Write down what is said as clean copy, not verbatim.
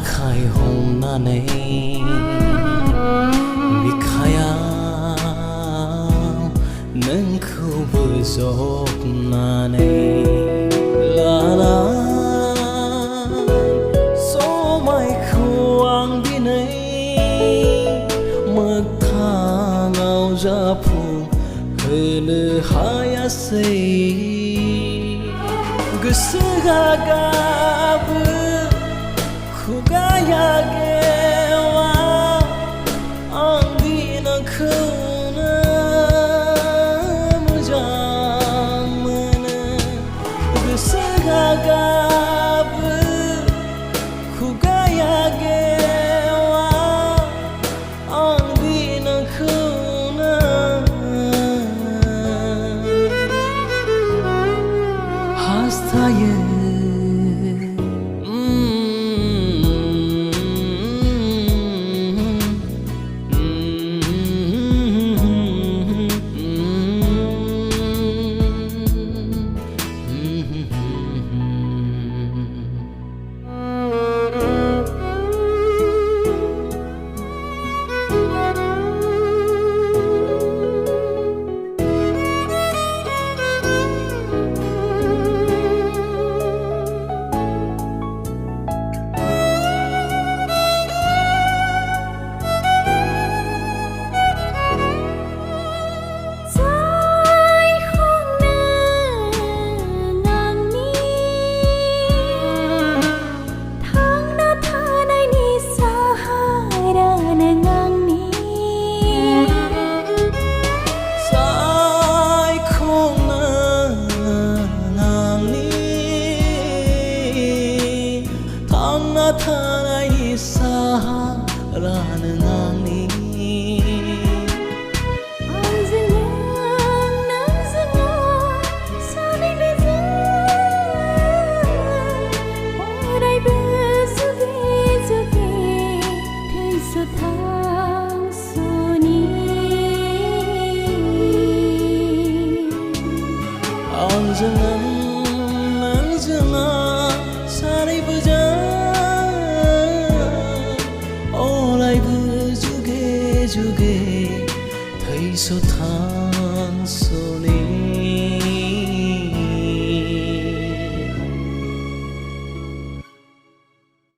khai hồng na này bị khai nâng khâu vừa giọt na này la số mai khoang đi này mực thang ngao ra phù hơi lư hai say gusuga gabu khugaya gewa andi na khuna mujang mana gusuga gabu khugaya gewa andi na khuna hastaya thanai sa ran ngang ni anjang nang zanga sa ni be za orai be su ke thai sa thang soni anjang